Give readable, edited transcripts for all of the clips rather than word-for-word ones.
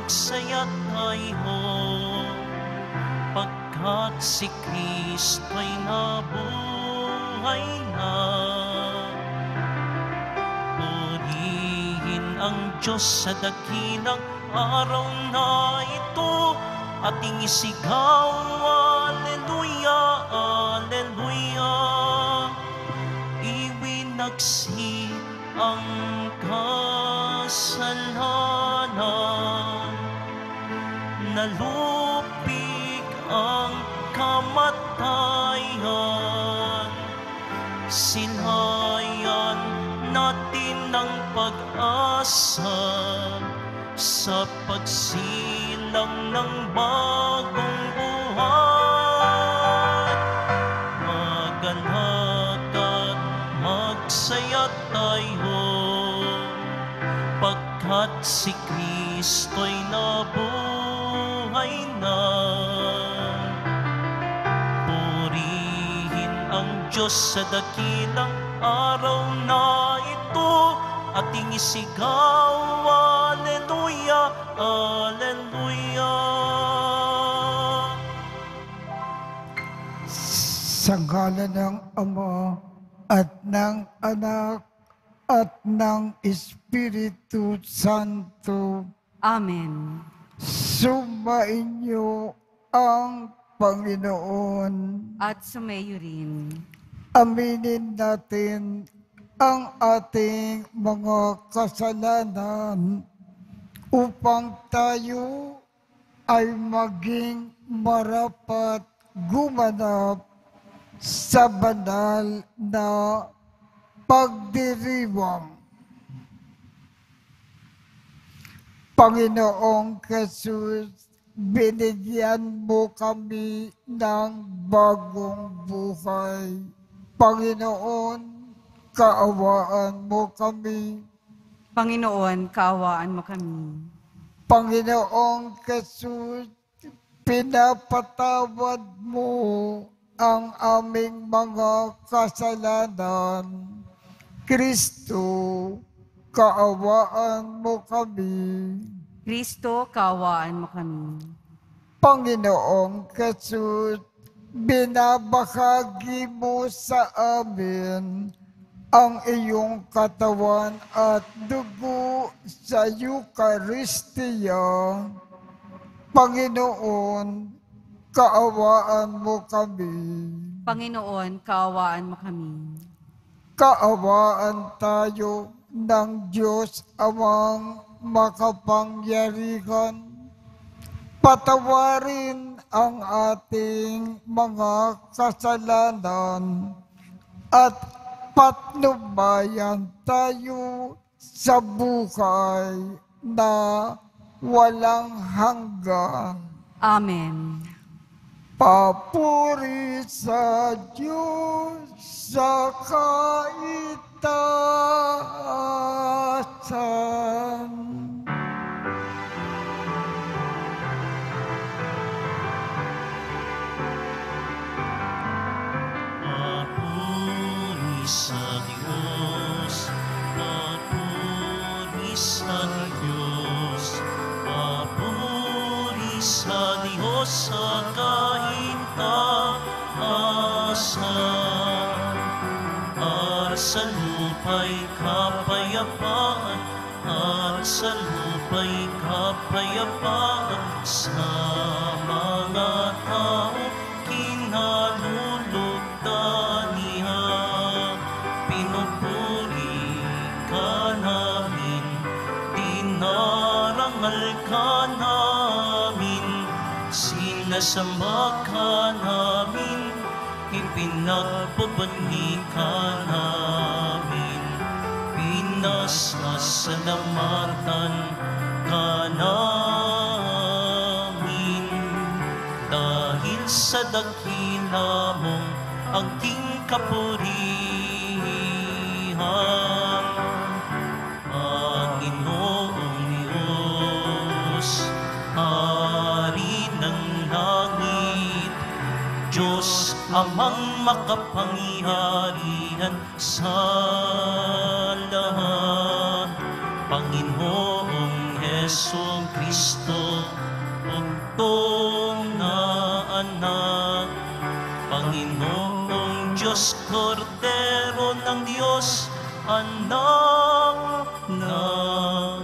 magsaya tayo, pagkat si Kristo'y nabuhay na. Purihin ang Diyos sa dakilang araw na ito, ating isigaw, Alleluia, Alleluia. Iwinagsi ang kasalanan, nalupig ang kamatayan, silayan natin ang pag-asa sa pagsilang ng bagong buhay. Maganap at magsaya tayo, pagkat si Kristo'y nabuhay na. Purihin ang Diyos sa dakilang araw na ito, ating isigaw, Alleluia, Alleluia. Sa ngalan ng Ama at ng Anak at ng Espiritu Santo. Amen. Sumainyo ang Panginoon. At sumayo rin. Aminin natin ang ating mga kasalanan upang tayo ay maging marapat gumanap sa banal na pagdiriwang. Panginoong Jesus, binigyan mo kami ng bagong buhay. Panginoon, kaawaan mo kami. Panginoon, kaawaan mo kami. Panginoong Jesus, pinapatawad mo ang aming mga kasalanan. Kristo, kaawaan mo kami. Kristo, kaawaan mo kami. Panginoong Jesus, binabahagi mo sa amin ang iyong katawan at dugo sa Eucharistia. Panginoon, kaawaan mo kami. Panginoon, kaawaan mo kami. Kaawaan tayo ng Diyos Amang makapangyarihan. Patawarin ang ating mga kasalanan at patnubayan tayo sa buhay na walang hanggan. Amen. Papuri sa Diyos sa kaitaasan. Papuri sa Diyos, papuri sa Diyos, papuri sa Diyos sa kaitaasan. At sa lupa'y kapayapaan, at sa lupa'y kapayapaan sa mga tao kinalulugdan niya. Pinupuri ka namin, dinarangal ka namin, sinasamba ka namin, ipinagpapani ka namin, pinasasalamatan ka namin. Dahil sa dakila mong aking kapurihan, Panginoong Diyos, Hari ng langit, Diyos Amang makapangyarihan sa lahat, Panginoong Heso Kristo, ugtong nga anak, Panginoong Diyos, Kordero ng Diyos, anak ng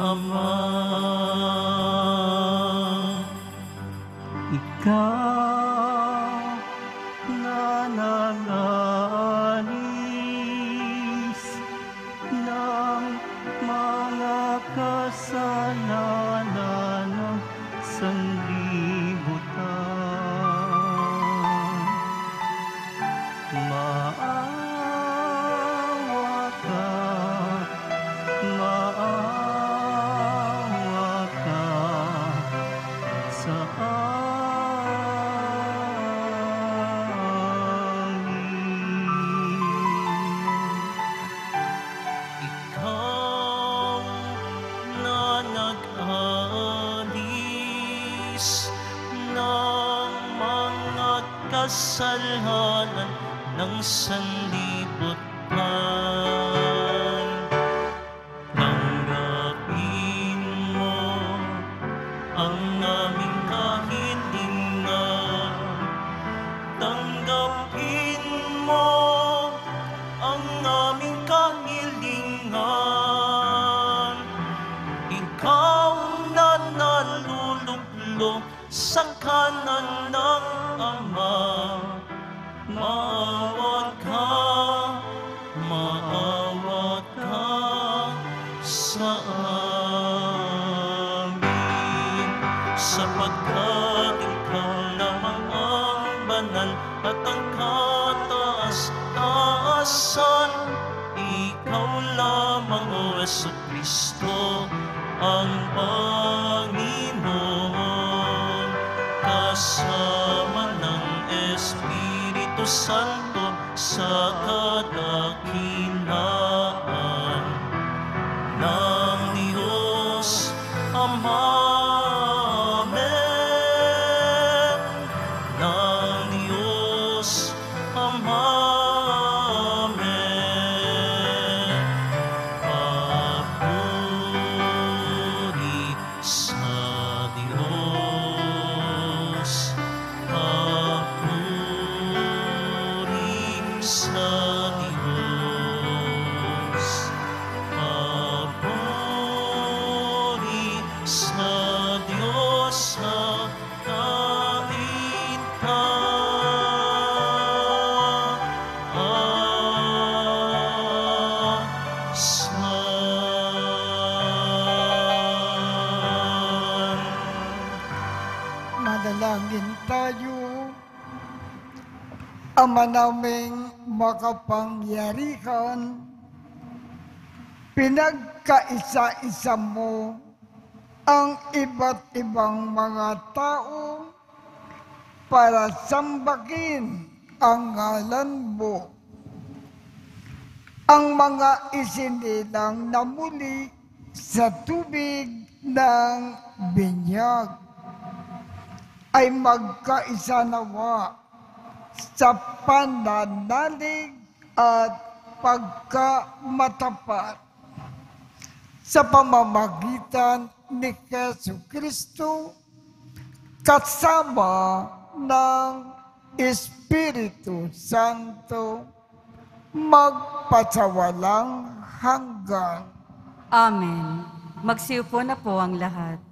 Ama. Ikaw na nag-alis ng mga kasalanan ng sanlibutan. Maawa ka sa Ikaw na nag-alis ng mga kasalanan ng sanlibutan. Tanggapin mo ang aming kahilingan. Tanggapin mo ang aming kahilingan. Ikaw na nalulublog sa kanan ng Ama. Maawa ka sa amin, sapagkat ikaw lamang ang banal at ang kataas-taasan. Ikaw lamang, O Heso Kristo, ang Panginoon, kasama ng Espiritu Santo sa kadakilaan ng Diyos Ama. Amen. Ng Diyos Ama. Amen. Papuri sa Diyos. Papuri sa Diyos. Papuri sa Diyos sa kaitaasan. Manalangin tayo. Ama naming makapangyarihan, pinagkaisa-isa mo ang iba't ibang mga tao para sambahin ang ngalan mo. Ang mga isinilang na muli sa tubig ng binyag ay magkaisa nawa sa pananalig at pagkamatapat sa pamamagitan ni Hesu Kristo kasama ng Espiritu Santo magpasawalang hanggan. Amen. Magsiupo na po ang lahat.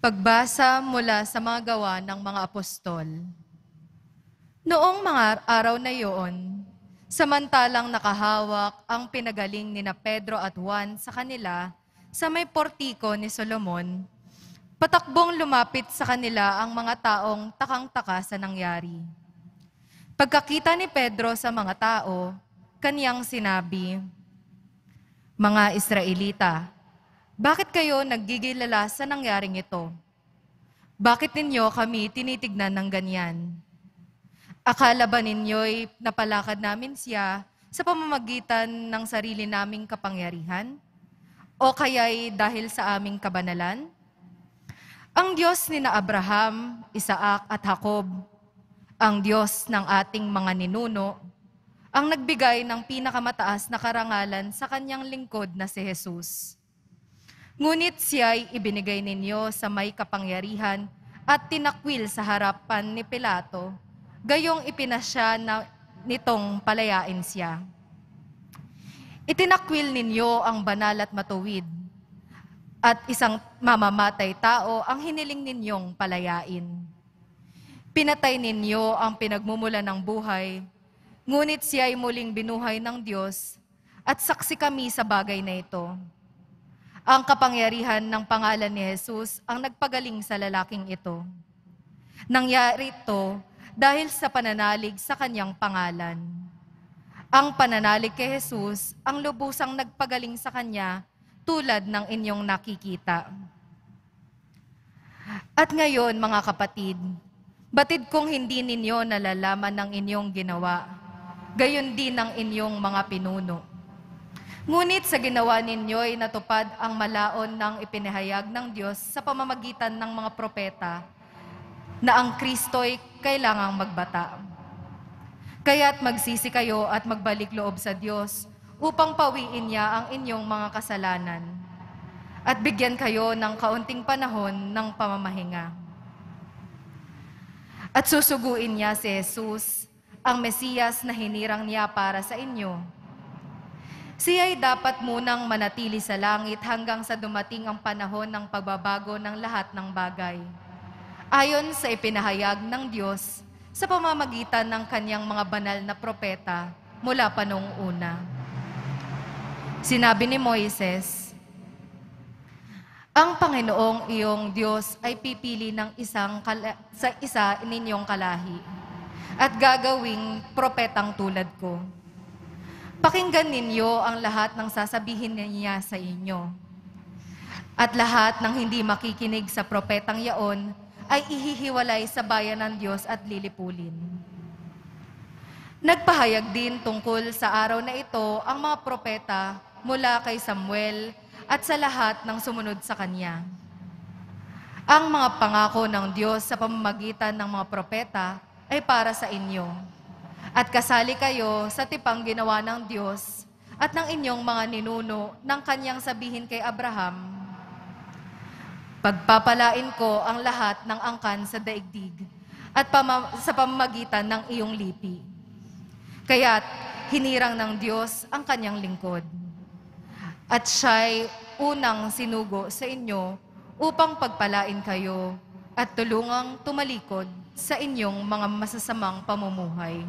Pagbasa mula sa mga gawa ng mga apostol. Noong mga araw na iyon, samantalang nakahawak ang pinagaling ni na Pedro at Juan sa kanila sa may portiko ni Solomon, patakbong lumapit sa kanila ang mga taong takang-taka sa nangyari. Pagkakita ni Pedro sa mga tao, kaniyang sinabi, "Mga Israelita, bakit kayo naggigilala sa nangyaring ito? Bakit ninyo kami tinitignan ng ganyan? Akala ba ninyo'y napalakad namin siya sa pamamagitan ng sarili naming kapangyarihan? O kaya'y dahil sa aming kabanalan? Ang Diyos ni na Abraham, Isaac at Jacob, ang Diyos ng ating mga ninuno, ang nagbigay ng pinakamataas na karangalan sa kanyang lingkod na si Jesus. Ngunit siya'y ibinigay ninyo sa may kapangyarihan at tinakwil sa harapan ni Pilato, gayong ipinasya na nitong palayain siya. Itinakwil ninyo ang banal at matuwid, at isang mamamatay tao ang hiniling ninyong palayain. Pinatay ninyo ang pinagmumula ng buhay, ngunit siya'y muling binuhay ng Diyos, at saksi kami sa bagay na ito. Ang kapangyarihan ng pangalan ni Jesus ang nagpagaling sa lalaking ito. Nangyari ito dahil sa pananalig sa kanyang pangalan. Ang pananalig kay Jesus ang lubusang nagpagaling sa kanya tulad ng inyong nakikita. At ngayon, mga kapatid, batid kong hindi ninyo nalalaman ng inyong ginawa, gayon din ng inyong mga pinuno. Ngunit sa ginawa ninyo'y natupad ang malaon ng ipinahayag ng Diyos sa pamamagitan ng mga propeta na ang Kristo'y kailangang magbata. Kaya't magsisi kayo at magbalik loob sa Diyos upang pawiin niya ang inyong mga kasalanan at bigyan kayo ng kaunting panahon ng pamamahinga. At susuguin niya si Jesus, ang Mesiyas na hinirang niya para sa inyo. Siya'y dapat munang manatili sa langit hanggang sa dumating ang panahon ng pagbabago ng lahat ng bagay, ayon sa ipinahayag ng Diyos sa pamamagitan ng kanyang mga banal na propeta mula pa noong una. Sinabi ni Moises, ang Panginoong iyong Diyos ay pipili ng sa isa ninyong kalahi at gagawing propetang tulad ko. Pakinggan ninyo ang lahat ng sasabihin niya sa inyo. At lahat ng hindi makikinig sa propetang yaon ay ihihiwalay sa bayan ng Diyos at lilipulin. Nagpahayag din tungkol sa araw na ito ang mga propeta mula kay Samuel at sa lahat ng sumunod sa kanya. Ang mga pangako ng Diyos sa pamamagitan ng mga propeta ay para sa inyo. At kasali kayo sa tipang ginawa ng Diyos at ng inyong mga ninuno ng kanyang sabihin kay Abraham, pagpapalain ko ang lahat ng angkan sa daigdig at sa pamamagitan ng iyong lipi. Kaya't hinirang ng Diyos ang kanyang lingkod. At siya'y unang sinugo sa inyo upang pagpalain kayo at tulungang tumalikod sa inyong mga masasamang pamumuhay.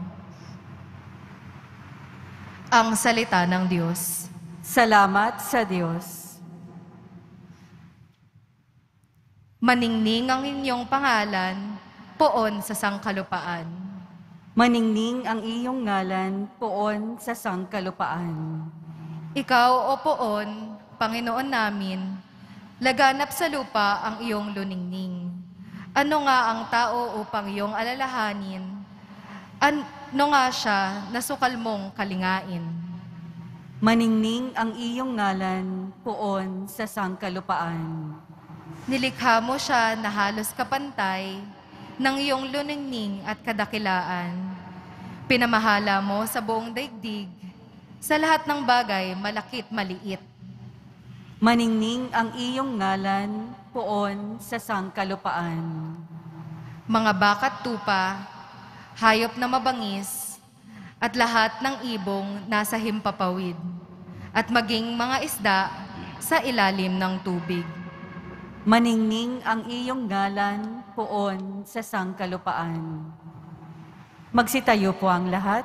Ang salita ng Diyos. Salamat sa Diyos. Maningning ang inyong pangalan, poon sa sangkalupaan. Maningning ang iyong ngalan, poon sa sangkalupaan. Ikaw, O poon, Panginoon namin, laganap sa lupa ang iyong luningning. Ano nga ang tao upang iyong alalahanin? Ano nga siya na sukal mong kalingain? Maningning ang iyong ngalan, poon sa sangkalupaan. Nilikha mo siya na halos kapantay ng iyong luningning at kadakilaan. Pinamahala mo sa buong daigdig, sa lahat ng bagay malakit maliit. Maningning ang iyong ngalan, poon sa sangkalupaan. Mga bakat tupa, hayop na mabangis, at lahat ng ibong nasa himpapawid, at maging mga isda sa ilalim ng tubig. Maningning ang iyong ngalan, poon sa sangkalupaan. Magsitayo po ang lahat.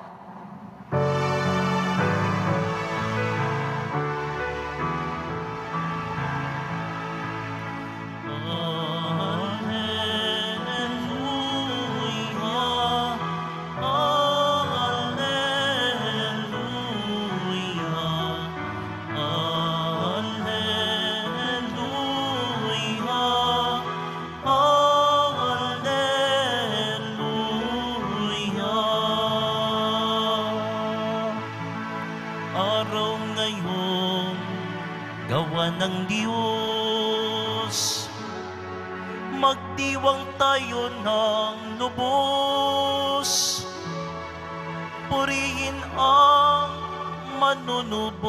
Ng Diyos, magdiwang tayo ng lubos purihin ang manunubos.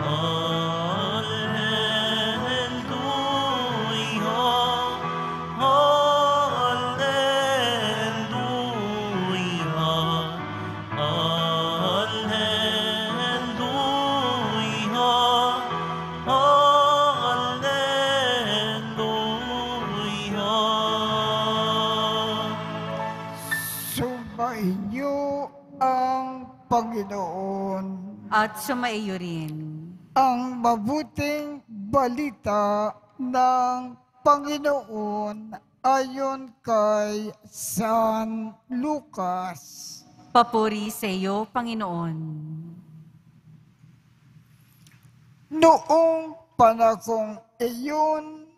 Hallelujah, hallelujah, hallelujah, hallelujah. Sumainyo ang Panginoon. At sumaiyo rin. Ang mabuting balita ng Panginoon ayon kay San Lucas. Papuri sa iyo, Panginoon. Noong panahong iyon,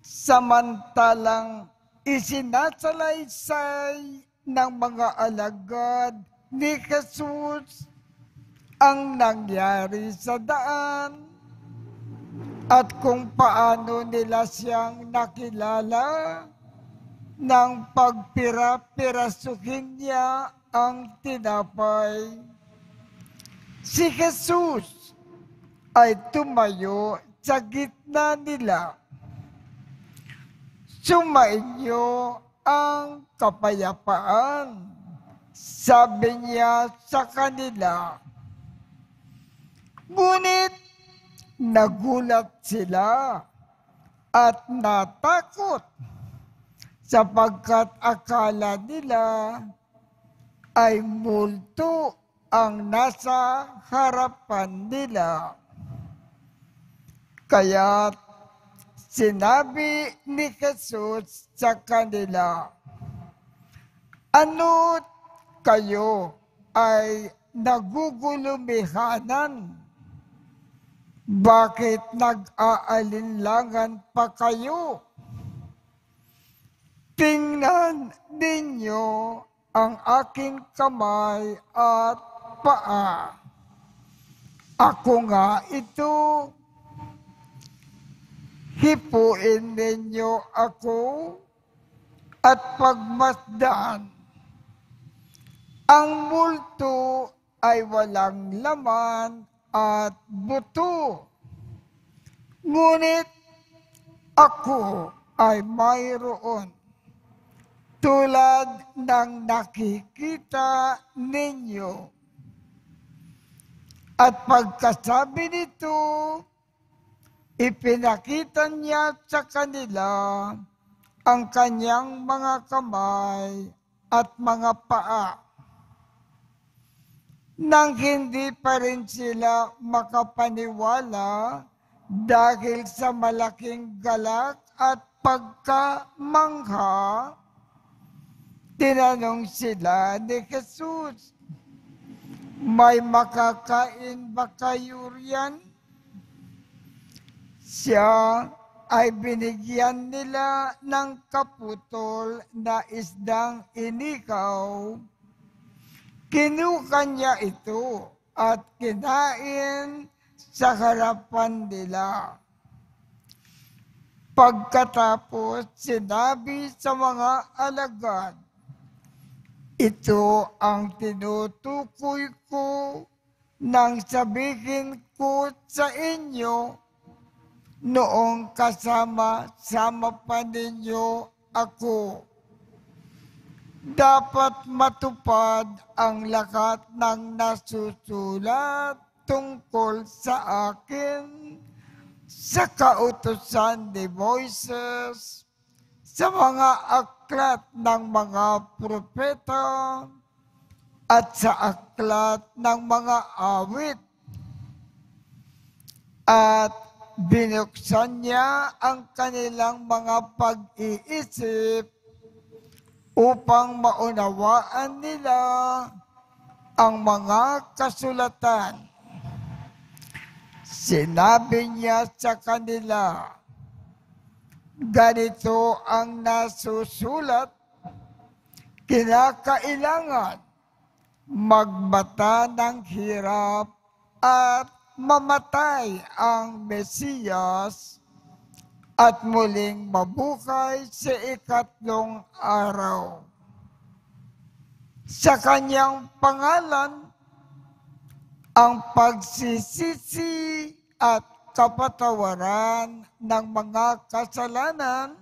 samantalang isinasalaysay ng mga alagad ni Jesus ang nangyari sa daan at kung paano nila siyang nakilala nang pagpira-pirasuhin niya ang tinapay. Si Jesus ay tumayo sa gitna nila. Sumainyo ang kapayapaan, sabi niya sa kanila. Ngunit nagulat sila at natakot sapagkat akala nila ay multo ang nasa harapan nila. Kaya't sinabi ni Jesus sa kanila, "Ano kayo ay nagugulumihanan? Bakit nag-aalinlangan pa kayo? Tingnan ninyo ang aking kamay at paa. Ako nga ito. Hipuin ninyo ako at pagmasdan. Ang multo ay walang laman at buto. Ngunit ako ay mayroon, tulad ng nakikita ninyo." At pagkasabi nito, ipinakita niya sa kanila ang kanyang mga kamay at mga paa. Nang hindi pa rin sila makapaniwala dahil sa malaking galak at pagkamangha, tinanong sila ni Jesus, "May makakain ba kayo riyan?" Siya ay binigyan nila ng kaputol na isdang inikaw. Kinuha niya ito at kinain sa harapan nila. Pagkatapos sinabi sa mga alagad, "Ito ang tinutukoy ko nang sabihin ko sa inyo noong kasama-sama pa ninyo ako. Dapat matupad ang lahat ng nasusulat tungkol sa akin sa kautusan ni Moises, sa mga aklat ng mga propeta, at sa aklat ng mga awit." At binuksan niya ang kanilang mga pag-iisip upang maunawaan nila ang mga kasulatan. Sinabi niya sa kanila, "Ganito ang nasusulat, kinakailangan magbata ng hirap at mamatay ang Mesiyas at muling mabuhay sa ikatlong araw. Sa kanyang pangalan, ang pagsisisi at kapatawaran ng mga kasalanan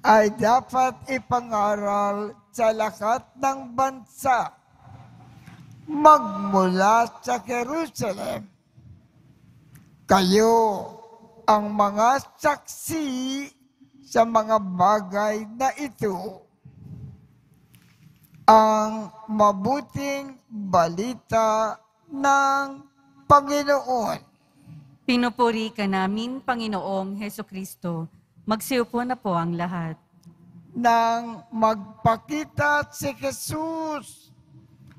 ay dapat ipangaral sa lahat ng bansa magmula sa Jerusalem. Kayo ang mga saksi sa mga bagay na ito. Ang mabuting balita ng Panginoon. Pinupuri ka namin, Panginoong Hesukristo. Magsiupo na po ang lahat. Nang magpakita si Jesus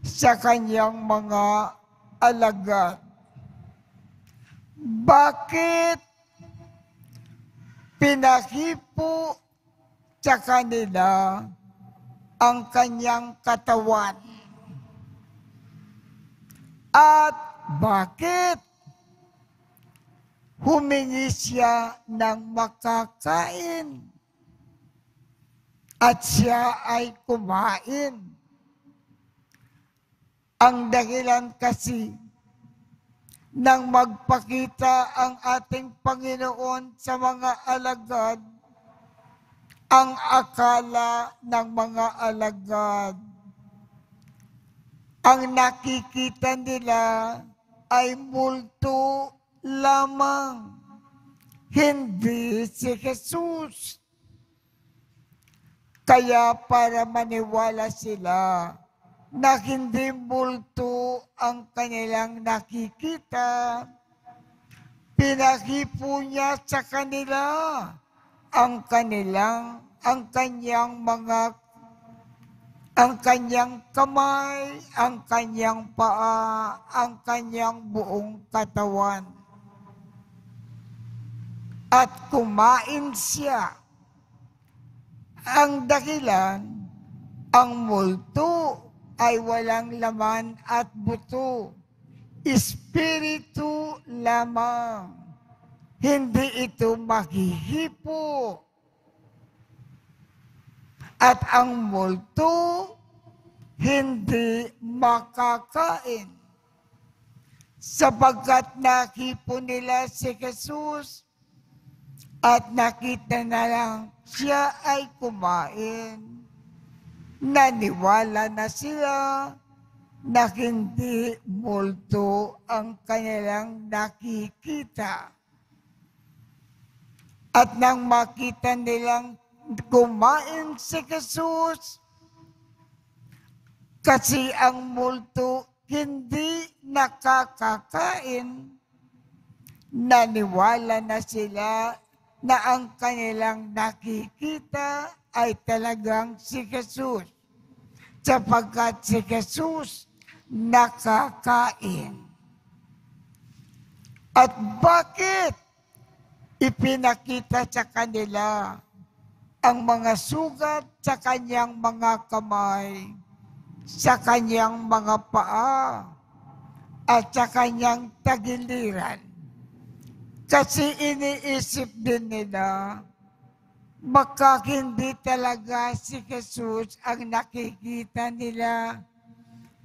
sa kanyang mga alagad, bakit pinahipo sa kanila ang kanyang katawan? At bakit humingi siya ng makakain at siya ay kumain? Ang dahilan kasi nang magpakita ang ating Panginoon sa mga alagad, ang akala ng mga alagad, ang nakikita nila ay multo lamang, hindi si Jesus. Kaya para maniwala sila na hindi multo ang kanilang nakikita, pinahipo niya sa kanila ang kanyang kamay, ang kanyang paa, ang kanyang buong katawan. At kumain siya. Ang dahilan, ang multo ay walang laman at buto. Espiritu lamang. Hindi ito mahihipo. At ang multo, hindi makakain. Sapagkat nahipo nila si Jesus at nakita na lang siya ay kumain. Naniwala na sila na hindi multo ang kanilang nakikita. At nang makita nilang kumain si Jesus, kasi ang multo hindi nakakakain, naniwala na sila na ang kanilang nakikita ay talagang si Jesus, sapagkat si Jesus nakakain. At bakit ipinakita sa kanila ang mga sugat sa kanyang mga kamay, sa kanyang mga paa, at sa kanyang tagiliran? Kasi iniisip din nila, baka hindi talaga si Jesus ang nakikita nila,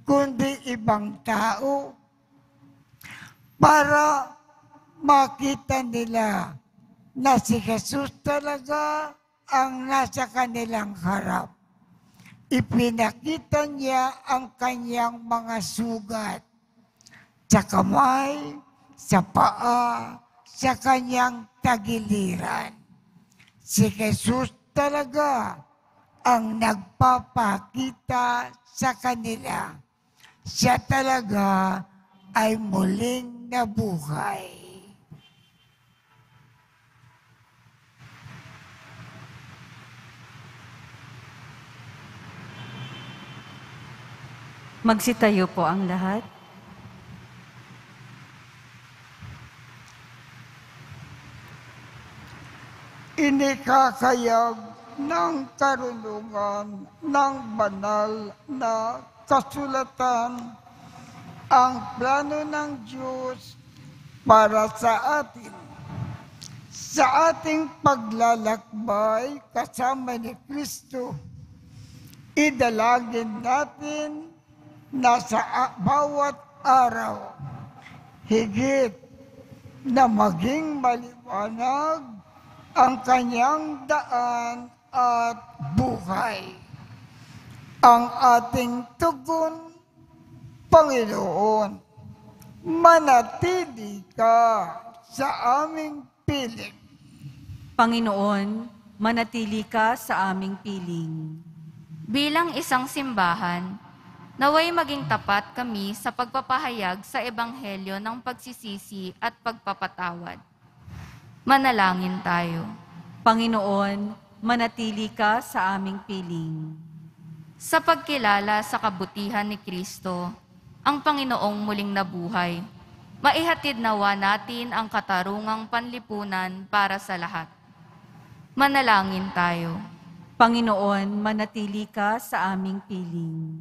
kundi ibang tao. Para makita nila na si Jesus talaga ang nasa kanilang harap. Ipinakita niya ang kanyang mga sugat sa kamay, sa paa, sa kanyang tagiliran. Si Jesus talaga ang nagpapakita sa kanila. Siya talaga ay muling nabuhay. Magsitayo po ang lahat. Inikakayag ng karunungan ng banal na kasulatan ang plano ng Diyos para sa atin. Sa ating paglalakbay kasama ni Kristo, idalangin natin na sa bawat araw, higit na maging maliwanag ang kanyang daan at buhay. Ang ating tugon, Panginoon, manatili ka sa aming piling. Panginoon, manatili ka sa aming piling. Bilang isang simbahan, naway maging tapat kami sa pagpapahayag sa ebanghelyo ng pagsisisi at pagpapatawad. Manalangin tayo. Panginoon, manatili ka sa aming piling. Sa pagkilala sa kabutihan ni Kristo, ang Panginoong muling nabuhay, maihatid nawa natin ang katarungang panlipunan para sa lahat. Manalangin tayo. Panginoon, manatili ka sa aming piling.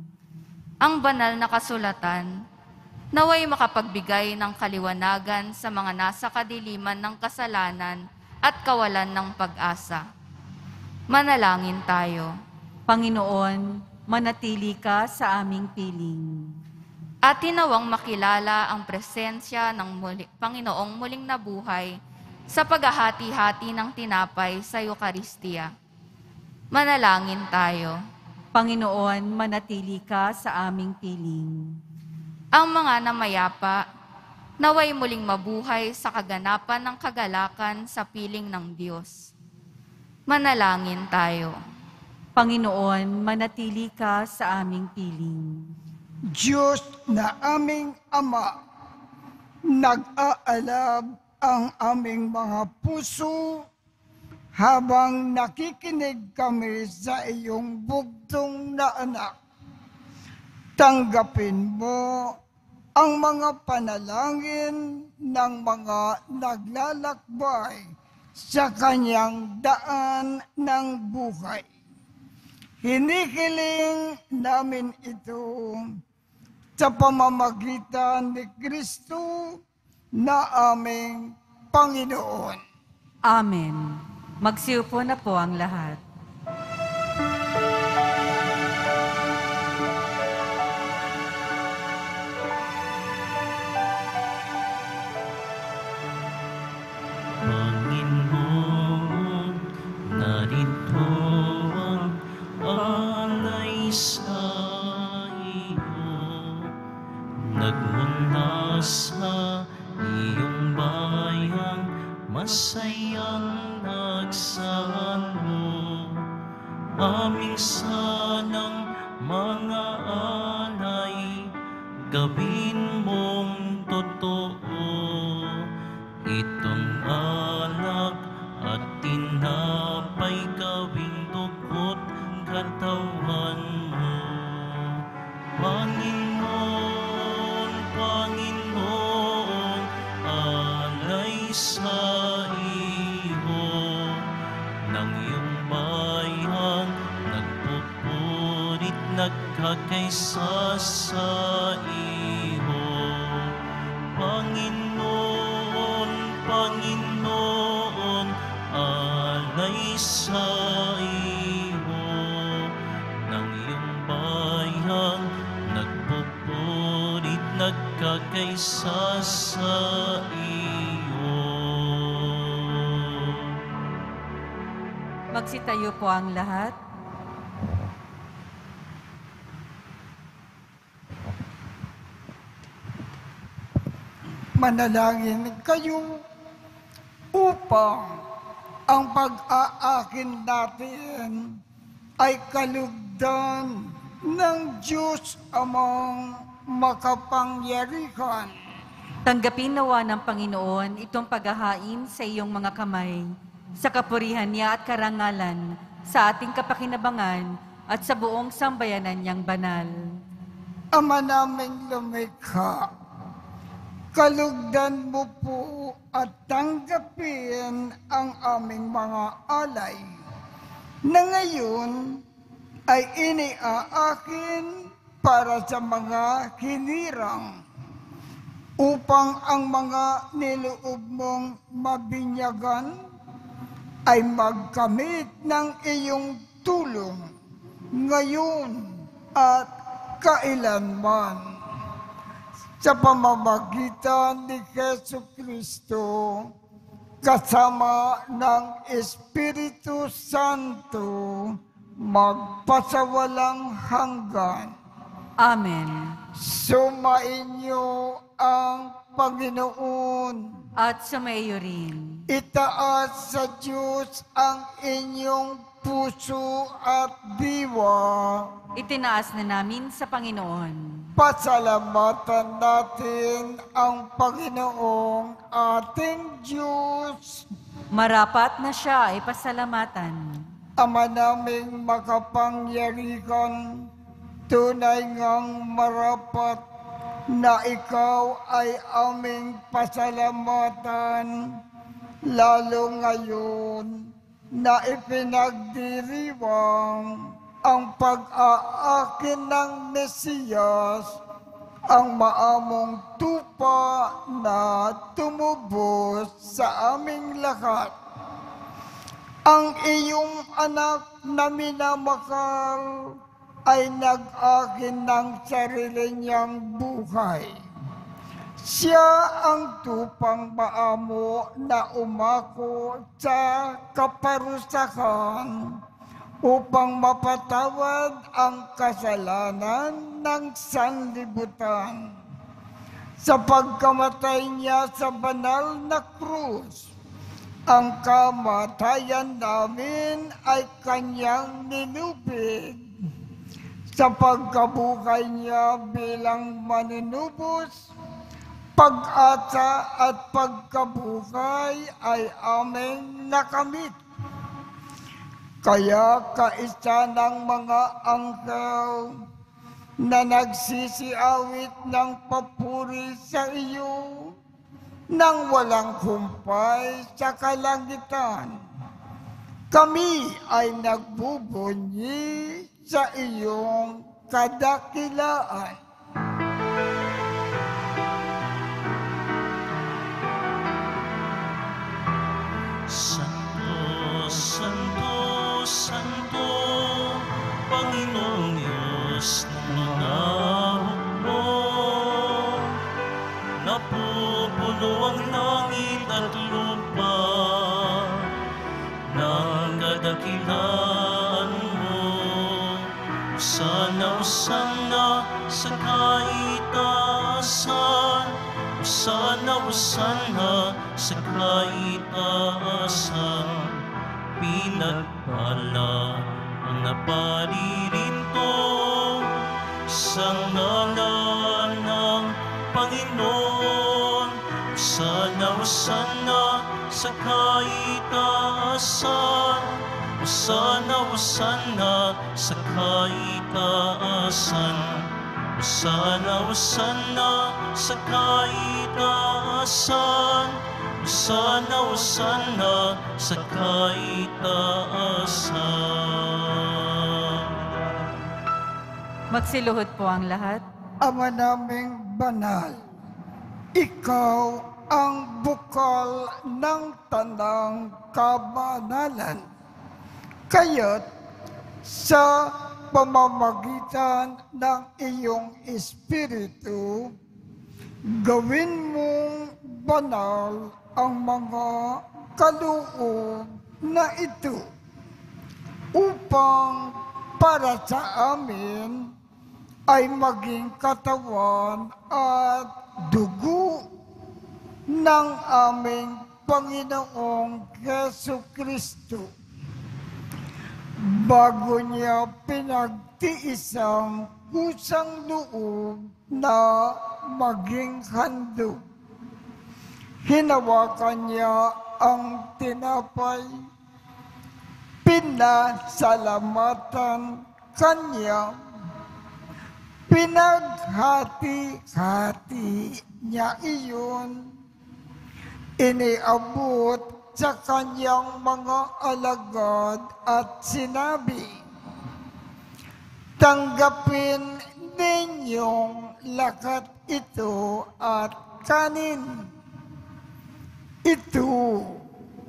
Ang banal na kasulatan, naway makapagbigay ng kaliwanagan sa mga nasa kadiliman ng kasalanan at kawalan ng pag-asa. Manalangin tayo. Panginoon, manatili ka sa aming piling. At tinawang makilala ang presensya ng Panginoong muling nabuhay sa paghahati-hati ng tinapay sa Eucharistia. Manalangin tayo. Panginoon, manatili ka sa aming piling. Ang mga namayapa, naway muling mabuhay sa kaganapan ng kagalakan sa piling ng Diyos. Manalangin tayo. Panginoon, manatili ka sa aming piling. Diyos na aming Ama, nag-aalab ang aming mga puso habang nakikinig kami sa iyong bugtong na anak. Tanggapin mo ang mga panalangin ng mga naglalakbay sa kanyang daan ng buhay. Hinihiling namin ito sa pamamagitan ni Kristo na aming Panginoon. Amen. Magsiupo na po ang lahat. Panginoon, narito ang alay sa iyo. Nagmula sa iyong bayan, masayang nagsalo. Aming sanang mga alay, gawin mong totoo. Itong alak at tinapay, gawing dugo't katawan mo. Panginoon, Panginoon, alay sa iyo ng iyong bayan, nagpupurit, nagkakaisa sa iyo. Panginoon, Panginoon, alay sa iyo ng iyong bayan, nagpupurit, nagkakaisa sa iyo. Magsitayo po ang lahat. Manalangin kayo upang ang pag-aakin natin ay kalugdan ng Diyos amang makapangyarihan. Tanggapin nawa ng Panginoon itong paghahain sa iyong mga kamay, sa kapurihan niya at karangalan, sa ating kapakinabangan at sa buong sambayanan niyang banal. Ama naming lumikha, kalugdan mo po at tanggapin ang aming mga alay na ngayon ay iniaakin para sa mga hinirang upang ang mga niloob mong mabinyagan ay magkamit ng iyong tulong ngayon at kailanman. Sa pamamagitan ni Jesucristo, kasama ng Espiritu Santo, magpasawalang hanggan. Amen. Sumainyo ang Panginoon. At sumayo rin. Itaas sa Diyos ang inyong puso at diwa. Itinaas na namin sa Panginoon. Pasalamatan natin ang Panginoong ating Diyos. Marapat na siya ay pasalamatan. Ama naming makapangyarihan, tunay ngang marapat na ikaw ay aming pasalamatan, lalo ngayon na ipinagdiriwang ang pag-aakin ng Mesiyas, ang maamong tupa na tumubos sa aming lahat. Ang iyong anak na minamakal ay nag-akin ng sarili niyang buhay. Siya ang tupang maamo na umako sa kaparusahan upang mapatawad ang kasalanan ng sanlibutan. Sa pagkamatay niya sa banal na krus, ang kamatayan namin ay kanyang ninubig. Sa pagkabuhay niya bilang manunubos, pag-asa at pagkabuhay ay aming nakamit. Kaya kaisa ng mga anghel na nagsisiawit ng papuri sa iyo nang walang humpay sa kalangitan, kami ay nagbubunyi sa iyong kadakilaan. Santo, Santo, Santo, Panginoong Diyos ng mga hukbo. Napupuno ang langit at lupa ng kadakilaan mo. Sana, sana sa kaitaasan, sana, sana sa kaitaasan. Pinagpala ang naparirinto sa ngalan ng Panginoon. Sana, sana sa kaitaasan, sana, sana sa kaitaasan. Sana, sana sa kaitaasan, sana, sana sa kaitaasan. Magsiluhod po ang lahat. Ama naming banal, ikaw ang bukal ng tanang kabanalan. Kaya't sa pamamagitan ng iyong Espiritu, gawin mong banal ang mga kaloob na ito upang para sa amin ay maging katawan at dugo ng aming Panginoong Jesucristo. Bago niya pinagtiisang kusang loob na maging handog, hinawakan niya ang tinapay, pinasalamatan kanya, pinaghati-hati niya iyon, iniabot sa kanyang mga alagad at sinabi, tanggapin ninyong lakat ito at kanin. Ito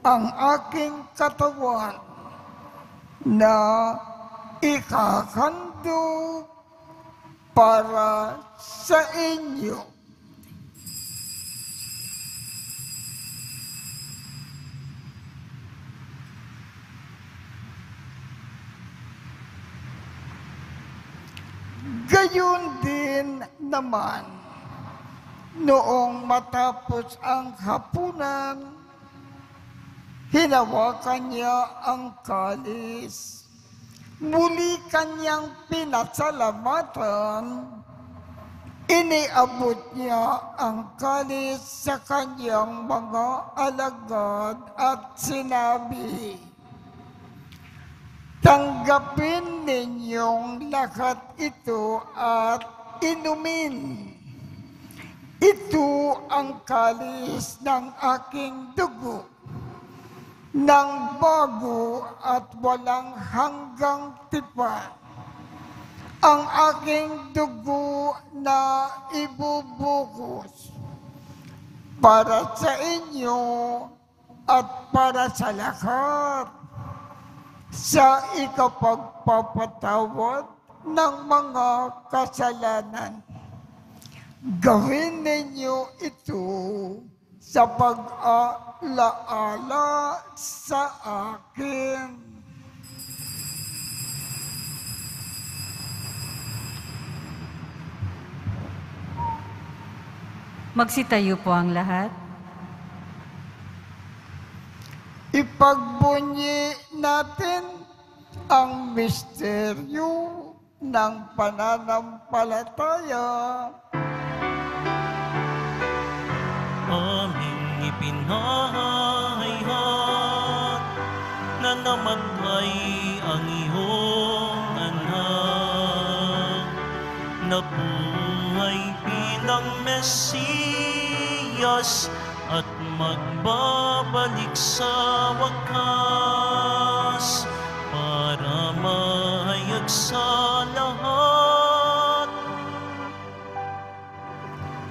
ang aking katawan na ikakandog para sa inyo. Gayon din naman, noong matapos ang hapunan, hinawakan niya ang kalis. Muli kanyang pinasalamatan. Iniabot niya ang kalis sa kanyang mga alagad at sinabi, "Tanggapin ninyong lahat ito at inumin. Ito ang kalis ng aking dugo, ng bago at walang hanggang tipan. Ang aking dugo na ibubuhos para sa inyo at para sa lahat, sa ikapagpapatawad ng mga kasalanan. Gawin ninyo ito sa pag-alaala sa akin." Magsitayo po ang lahat. Ipagbunyi natin ang misteryo ng pananampalataya. Aming ipinahayag na namatay ang iyong anak, nabuhay bilang Mesiyas at magbabalik sa wakas para mahayag sa lahat.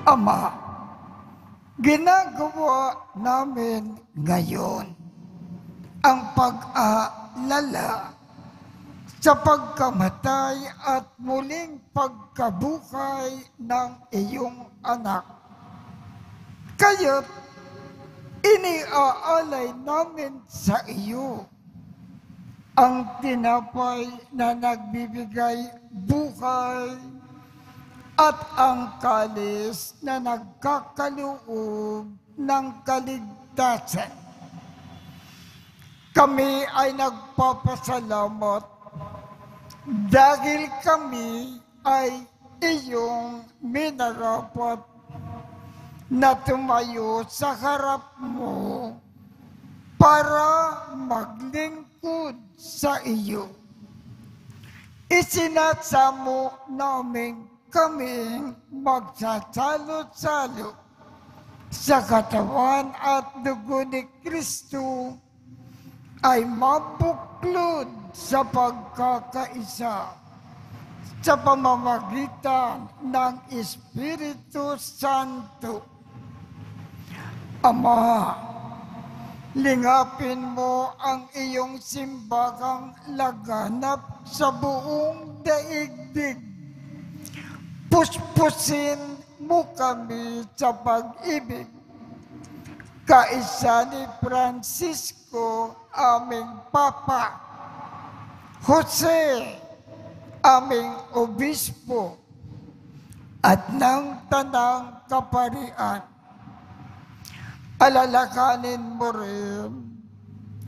Ama, ginagawa namin ngayon ang pag-aalala sa pagkamatay at muling pagkabuhay ng iyong anak. Kaya't iniaalay namin sa iyo ang tinapay na nagbibigay buhay at ang kalis na nagkakaloob ng kaligtasan. Kami ay nagpapasalamat dahil kami ay iyong minarapat na tumayo sa harap mo para maglingkod sa iyo. Isinasamo namin kaming magsasalo-salo sa katawan at dugo ni Kristo ay mabuklod sa pagkakaisa sa pamamagitan ng Espiritu Santo. Ama, lingapin mo ang iyong simbahang laganap sa buong daigdig. Puspusin mo kami sa pag-ibig. Kaisa ni Francisco, aming Papa, Jose, aming Obispo, at ng Tanang Kaparian. Alalakanin mo rin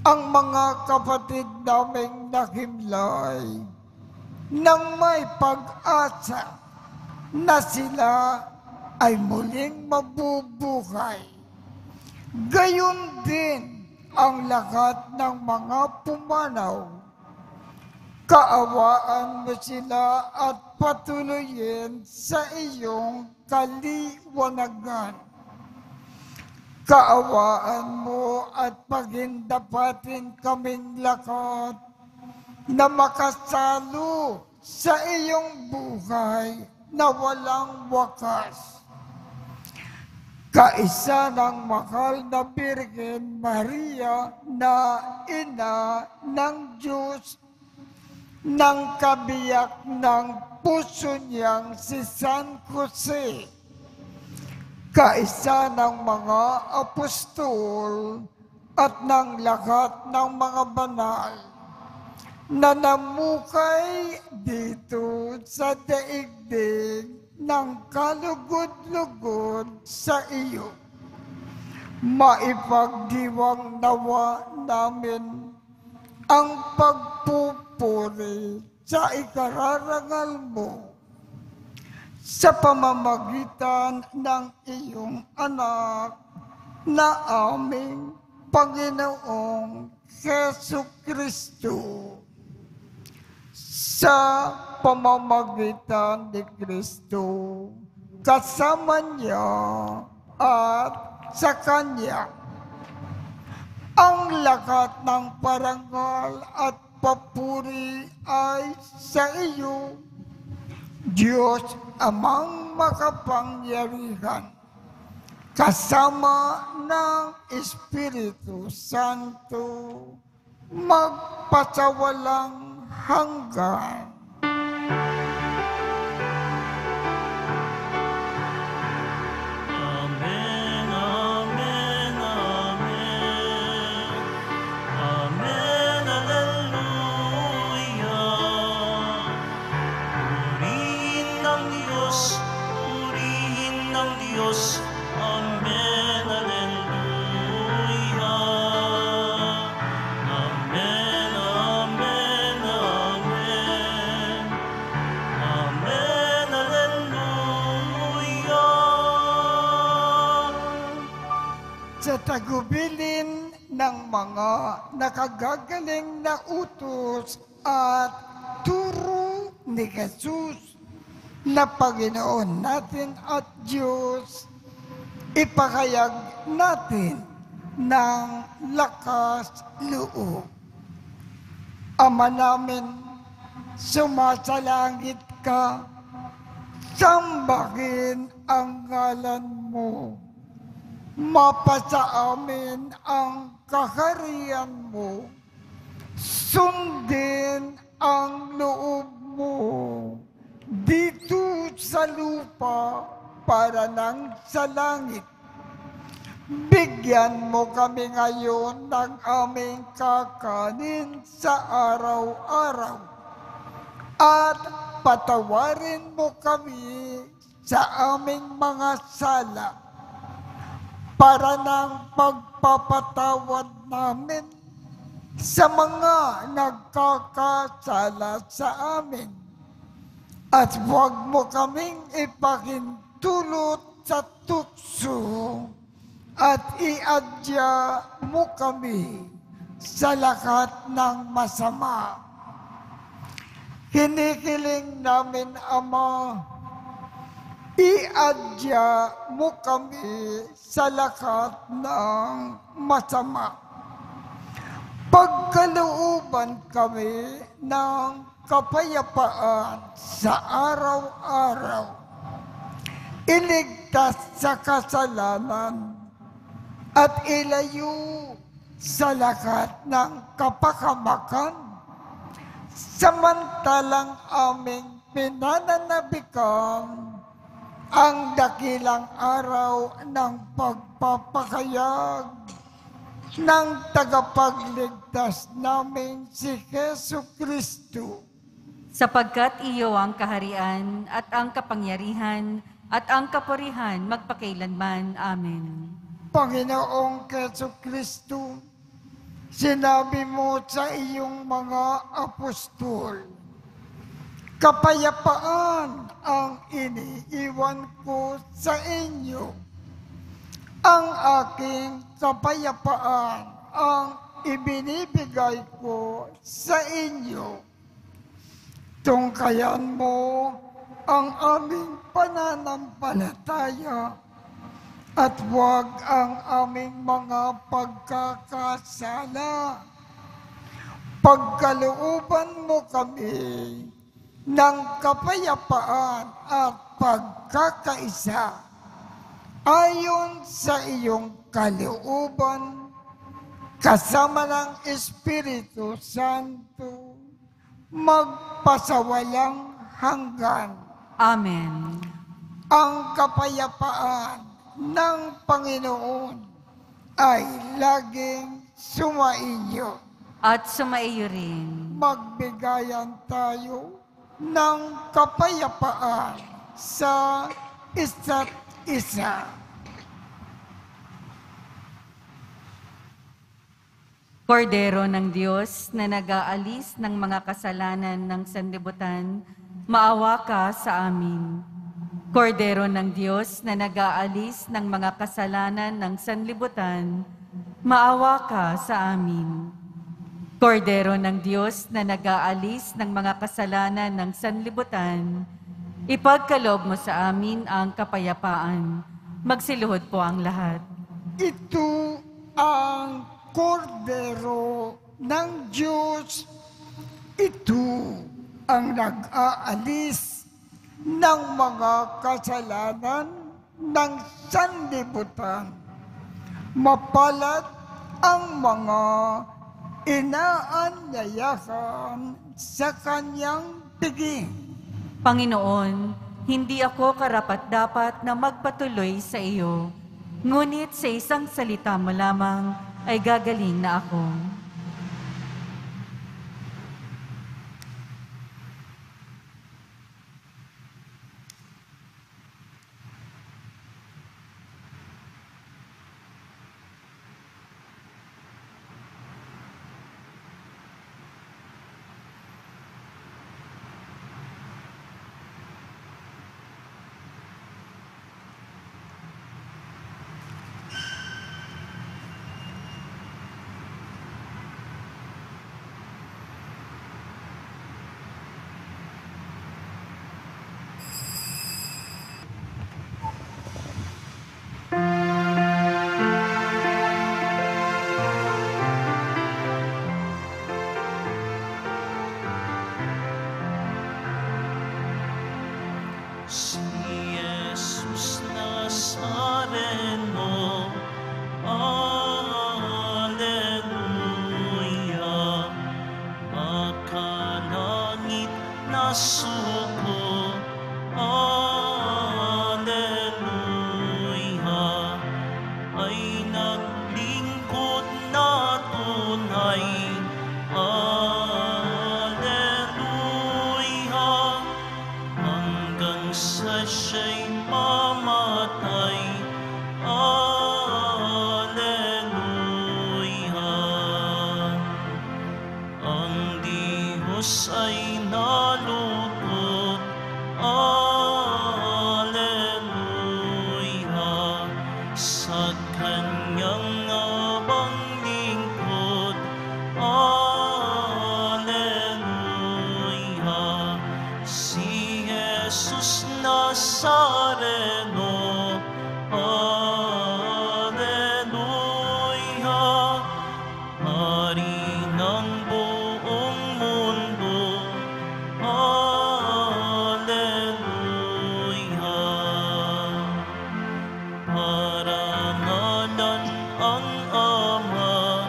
ang mga kapatid naming nakimlay nang may pag-asa na sila ay muling mabubuhay. Gayon din ang lahat ng mga pumanaw. Kaawaan mo sila at patuloyin sa iyong kaliwanagan. Kaawaan mo at pagindapatin kaming lahat na makasalo sa iyong buhay na walang wakas. Kaisa ng mahal na Birhen Maria na Ina ng Diyos ng kabiyak ng puso niyang si San Jose, kaisa ng mga apostol at ng lahat ng mga banal na namukay dito sa daigdig ng kalugod-lugod sa iyo. Maipagdiwang nawa namin ang pagpupuri sa ikararangal mo sa pamamagitan ng iyong anak na aming Panginoong Jesucristo. Sa pamamagitan ni Kristo, kasama niya at sa Kanya, ang lahat ng parangal at papuri ay sa iyo, Diyos Amang makapangyarihan, kasama ng Espiritu Santo, magpasawalang hanggan. Amen, amen, amen. Amen, alleluia. Purihin ng Diyos, purihin ng Diyos. Amen, alleluia. Amen, amen, amen. Amen, alleluia. Sa tagubilin ng mga nakagagaling na utos at turo ni Jesus na Panginoon natin at Diyos, ipahayag natin ng lakas loob. Ama namin, sumasalangit ka, sambahin ang ngalan mo. Mapasa amin ang kaharian mo. Sundin ang loob mo dito sa lupa para nang sa langit. Bigyan mo kami ngayon ng aming kakanin sa araw-araw. At patawarin mo kami sa aming mga sala para ng pagpapatawad namin sa mga nagkakasala sa amin. At huwag mo kaming ipahintulot sa tukso at iadya mo kami sa lahat ng masama. Hinihiling namin, Ama, iadya mo kami sa lahat ng masama. Pagkalooban kami ng kapayapaan sa araw-araw. Iligtas sa kasalanan at ilayo sa lahat ng kapakamakan. Samantalang aming pinananabikan ang dakilang araw ng pagpapakayag ng tagapagligtas namin si Jesucristo. Sapagkat iyo ang kaharian at ang kapangyarihan at ang kapurihan magpakailanman. Amen. Panginoong Jesucristo, sinabi mo sa iyong mga apostol, kapayapaan ang iniiwan ko sa inyo. Ang aking kapayapaan ang ibinibigay ko sa inyo. Tungkayan mo ang aming pananampalataya at huwag ang aming mga pagkakasala. Pagkalooban mo kami ng kapayapaan at pagkakaisa ayon sa iyong kalooban kasama ng Espiritu Santo magpasawalang hanggan. Amen. Ang kapayapaan ng Panginoon ay laging sumaiyo. At sumaiyo rin. Magbigayan tayo ng kapayapaan sa isa't isa. Kordero ng Diyos na nag-aalis ng mga kasalanan ng sanlibutan, maawa ka sa amin. Kordero ng Diyos na nag-aalis ng mga kasalanan ng sanlibutan, maawa ka sa amin. Kordero ng Diyos na nag-aalis ng mga kasalanan ng sanlibutan, ipagkaloob mo sa amin ang kapayapaan. Magsiluhod po ang lahat. Ito ang Kordero ng Diyos. Ito ang nag-aalis ng mga kasalanan ng sanlibutan. Mapalad ang mga inaanyayahan sa kanyang piging. Panginoon, hindi ako karapat-dapat na magpatuloy sa iyo, ngunit sa isang salita mo lamang ay gagaling na ako. Si Jesus Nazareno, Alleluia. Makalangit na suko, Alleluia. Ay naglingkod na tunay, Alleluia. Hanggang sa siya'y mamatay, Alleluia. Ang Diyos ay nalugod, Alleluia. Sa kanyang abang lingkod, Alleluia. Si Jesus Nazareno, Alleluia. Hari ng buong mundo, Alleluia. Parangalan ang Ama,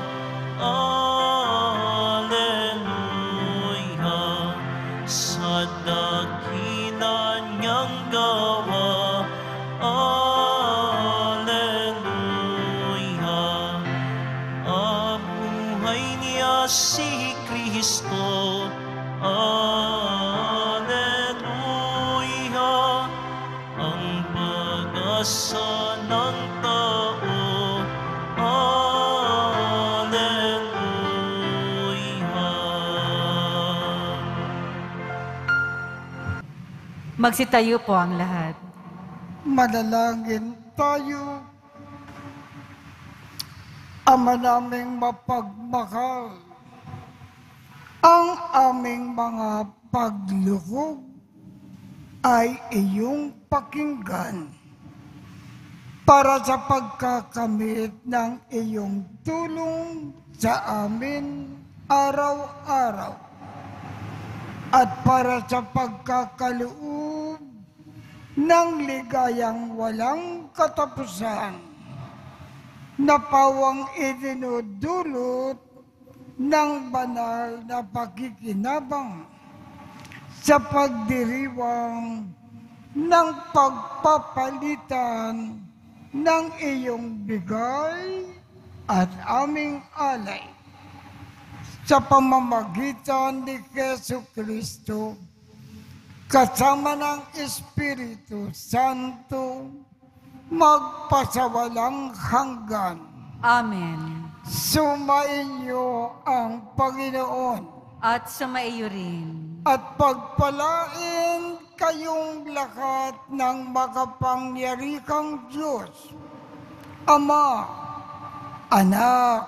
Alleluia. Sa dakila niyang gawa, Alleluia. Abuhay niya si Kristo, Alleluia. Ang pag-asa ng tao, Alleluia. Magsitayo po ang lahat. Manalangin tayo. Ama naming mapagmahal, ang aming mga paglukog ay iyong pakinggan para sa pagkakamit ng iyong tulong sa amin araw-araw at para sa pagkakaloob ng ligayang walang katapusan na pawang idinudulot ng banal na pakikinabang sa pagdiriwang ng pagpapalitan ng iyong bigay at aming alay sa pamamagitan ni Jesucristo kasama ng Espiritu Santo magpasawalang hanggan. Amen. Sumainyo ang Panginoon At sumaiyo rin. at pagpalain kayong lahat ng makapangyarihang Diyos, Ama, Anak,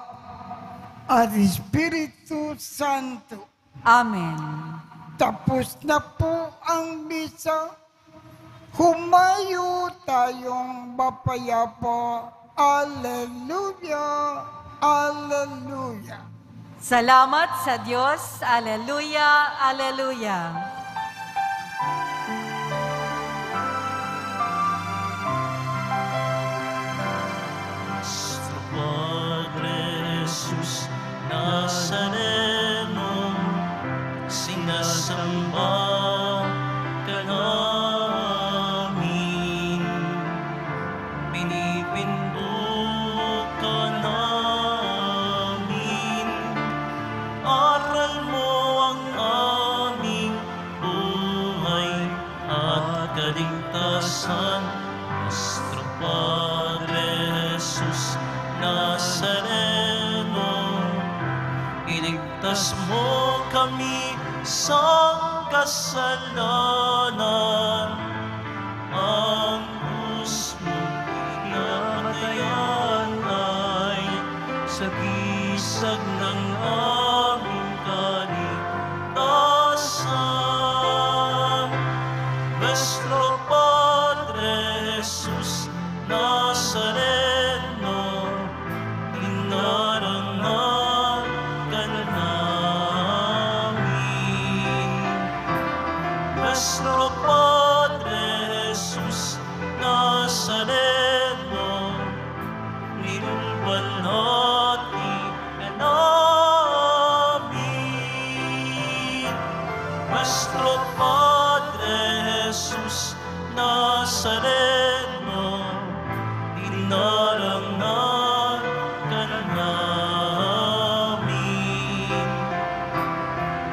at Espiritu Santo. Amen. Tapos na po ang misa. Humayo tayong mapayapa. Alleluia! Alleluia! Salamat sa Diyos. Alleluia, alleluia. Nuestro Padre Jesus Nazareno, sinasamba ka namin, pinipindot ka namin, aral mo ang aming buhay at kaligtasan. Nuestro Padre Jesus Nazareno, iligtas mo kami sa kasalanan. Ang usmo pinatayan ay sa gisag ng aming kaligtasan. Nuestro Padre Jesus Nazareno, inarangan ka namin. Nuestro Padre Jesus Nazareno, nilulwalhati ka namin. Nuestro Padre Jesus Nazareno, inarangan ka namin.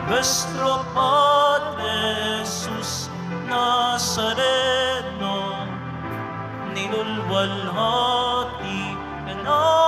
Nuestro Padre Jesus Nazareno, nilulwalhati ka namin.